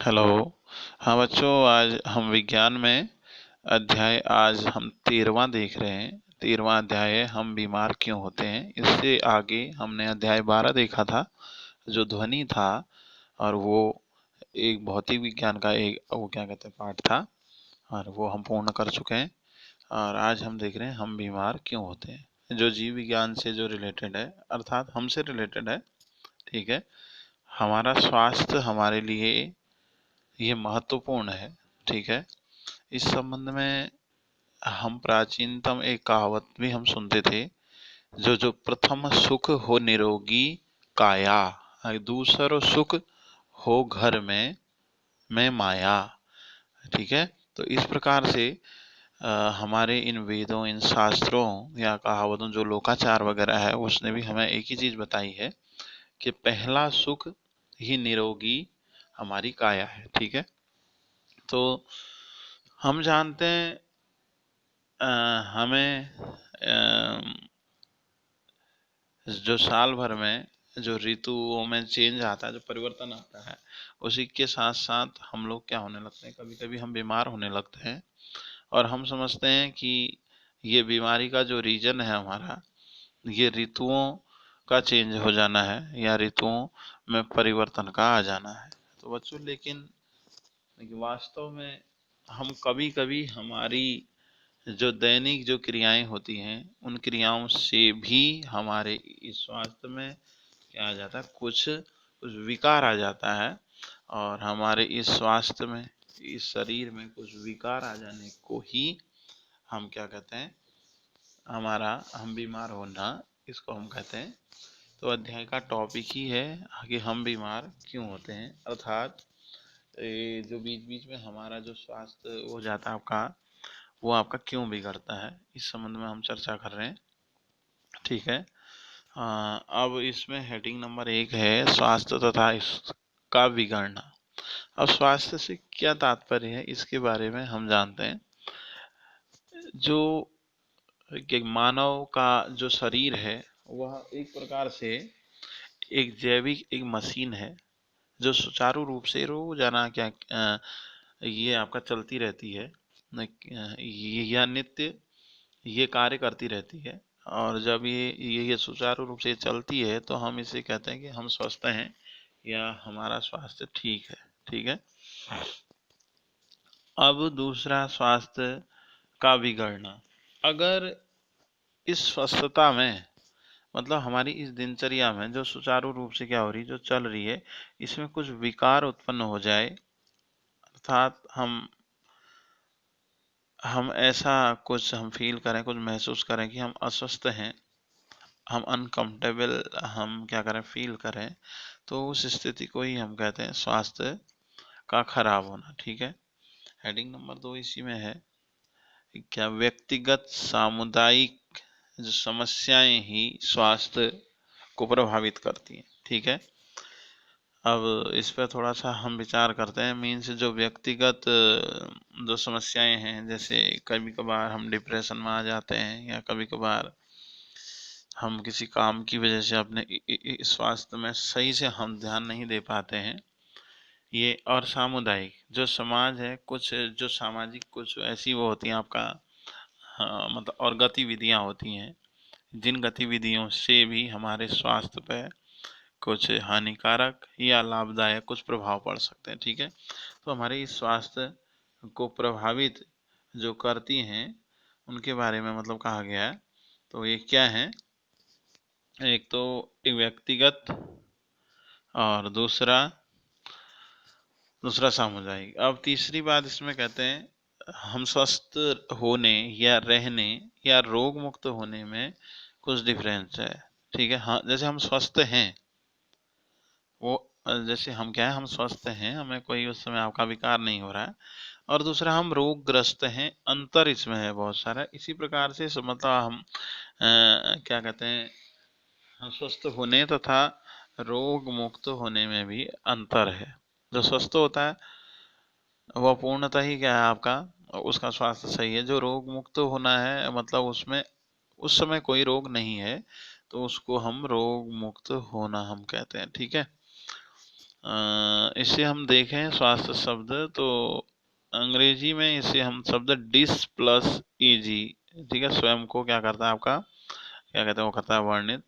Hello. हाँ बच्चों, आज हम विज्ञान में आज हम 13वां देख रहे हैं। 13वां अध्याय है, हम बीमार क्यों होते हैं। इससे आगे हमने अध्याय 12 देखा था, जो ध्वनि था, और वो एक भौतिक विज्ञान का एक वो क्या कहते हैं पाठ था, और वो हम पूर्ण कर चुके हैं। और आज हम देख रहे हैं हम बीमार क्यों होते हैं, जो जीव विज्ञान से जो रिलेटेड है, अर्थात हमसे रिलेटेड है। ठीक है। हमारा स्वास्थ्य हमारे लिए ये महत्वपूर्ण है। ठीक है। इस संबंध में हम प्राचीनतम एक कहावत भी हम सुनते थे, जो जो प्रथम सुख हो निरोगी काया, दूसरो सुख हो घर में माया। ठीक है। तो इस प्रकार से हमारे इन वेदों, इन शास्त्रों या कहावतों, जो लोकाचार वगैरह है, उसने भी हमें एक ही चीज बताई है कि पहला सुख ही निरोगी हमारी काया है। ठीक है। तो हम जानते हैं, हमें जो साल भर में जो ऋतुओं में चेंज आता है, जो परिवर्तन आता है, उसी के साथ साथ हम लोग क्या होने लगते हैं, कभी कभी हम बीमार होने लगते हैं। और हम समझते हैं कि ये बीमारी का जो रीजन है हमारा, ये ऋतुओं का चेंज हो जाना है या ऋतुओं में परिवर्तन का आ जाना है। तो बच्चों, लेकिन वास्तव में हम कभी कभी हमारी जो दैनिक जो क्रियाएं होती हैं, उन क्रियाओं से भी हमारे इस स्वास्थ्य में क्या आ जाता है, कुछ कुछ विकार आ जाता है। और हमारे इस स्वास्थ्य में, इस शरीर में कुछ विकार आ जाने को ही हम क्या कहते हैं, हम बीमार होना, इसको हम कहते हैं। तो अध्याय का टॉपिक ही है कि हम बीमार क्यों होते हैं, अर्थात जो बीच बीच में हमारा जो स्वास्थ्य हो जाता है आपका, वो आपका क्यों बिगड़ता है, इस संबंध में हम चर्चा कर रहे हैं। ठीक है। अब इसमें हेडिंग नंबर 1 है स्वास्थ्य तथा इसका बिगड़ना। अब स्वास्थ्य से क्या तात्पर्य है, इसके बारे में हम जानते हैं। जो एक मानव का जो शरीर है, वह एक प्रकार से एक जैविक एक मशीन है, जो सुचारू रूप से रोजाना ये आपका चलती रहती है। यह नित्य ये कार्य करती रहती है। और जब ये सुचारू रूप से चलती है, तो हम इसे कहते हैं कि हम स्वस्थ हैं या हमारा स्वास्थ्य ठीक है। ठीक है। अब दूसरा, स्वास्थ्य का बिगड़ना। अगर इस स्वस्थता में, मतलब हमारी इस दिनचर्या में जो सुचारू रूप से क्या हो रही, जो चल रही है, इसमें कुछ विकार उत्पन्न हो जाए, अर्थात हम ऐसा कुछ हम फील करें, कुछ महसूस करें कि हम अस्वस्थ हैं, हम अनकंफर्टेबल, हम क्या करें, फील करें, तो उस स्थिति को ही हम कहते हैं स्वास्थ्य का खराब होना। ठीक है। हेडिंग नंबर 2 इसी में है, क्या व्यक्तिगत सामुदायिक जो समस्याएं ही स्वास्थ्य को प्रभावित करती हैं। ठीक है। अब इस पर थोड़ा सा हम विचार करते हैं। मीन्स जो व्यक्तिगत जो समस्याएं हैं, जैसे कभी कभार हम डिप्रेशन में आ जाते हैं, या कभी कभार हम किसी काम की वजह से अपने स्वास्थ्य में सही से हम ध्यान नहीं दे पाते हैं। ये और सामुदायिक जो समाज है, कुछ जो सामाजिक कुछ ऐसी वो होती हैं आपका, हाँ, मतलब और गतिविधियां होती हैं, जिन गतिविधियों से भी हमारे स्वास्थ्य पे कुछ हानिकारक या लाभदायक कुछ प्रभाव पड़ सकते हैं। ठीक है। तो हमारे इस स्वास्थ्य को प्रभावित जो करती हैं, उनके बारे में मतलब कहा गया है। तो ये क्या है, एक तो एक व्यक्तिगत, और दूसरा दूसरा सामुदायिक। अब तीसरी बात इसमें कहते हैं, हम स्वस्थ होने या रहने या रोग मुक्त होने में कुछ डिफरेंस है। ठीक है। हाँ, जैसे हम स्वस्थ हैं, वो जैसे हम क्या है, हम स्वस्थ हैं, हमें कोई उस समय आपका विकार नहीं हो रहा है। और दूसरा, हम रोगग्रस्त हैं, अंतर इसमें है बहुत सारा। इसी प्रकार से मतलब हम क्या कहते हैं, हम स्वस्थ होने तथा रोग मुक्त होने में भी अंतर है। जो स्वस्थ होता है वह पूर्णतः ही क्या है आपका, उसका स्वास्थ्य सही है। जो रोग मुक्त होना है, मतलब उसमें उस समय कोई रोग नहीं है, तो उसको हम रोग मुक्त होना हम कहते हैं। ठीक है। इसे हम देखें स्वास्थ्य शब्द तो अंग्रेजी में इसे हम शब्द डिस प्लस ईजी, ठीक है, स्वयं को क्या करता है आपका, क्या कहते हैं, वो करता है वर्णित।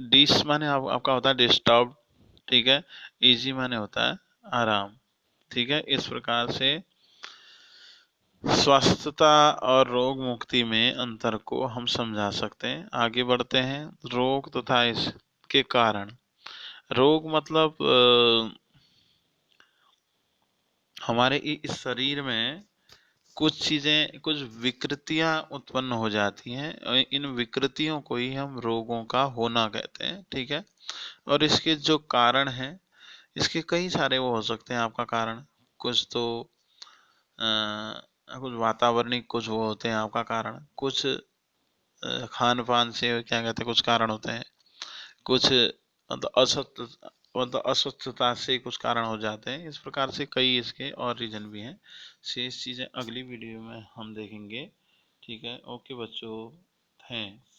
डिस माने आपका होता है डिस्टर्ब, ठीक है। इजी माने होता है आराम, ठीक है। इस प्रकार से स्वस्थता और रोग मुक्ति में अंतर को हम समझा सकते हैं। आगे बढ़ते हैं। रोग तथा इसके कारण। रोग मतलब हमारे इस शरीर में कुछ चीजें, कुछ विकृतियां उत्पन्न हो जाती हैं और इन विकृतियों को ही हम रोगों का होना कहते हैं, ठीक है। और इसके जो कारण हैं, इसके कई सारे वो हो सकते हैं आपका कारण। कुछ तो कुछ वातावरणिक कुछ वो होते हैं आपका कारण, कुछ खान पान से क्या कहते हैं कुछ कारण होते हैं, कुछ मतलब अस्वस्थता से कुछ कारण हो जाते हैं। इस प्रकार से कई इसके और रीजन भी हैं। शेष चीज़ें अगली वीडियो में हम देखेंगे, ठीक है। ओके बच्चों, थैंक्स।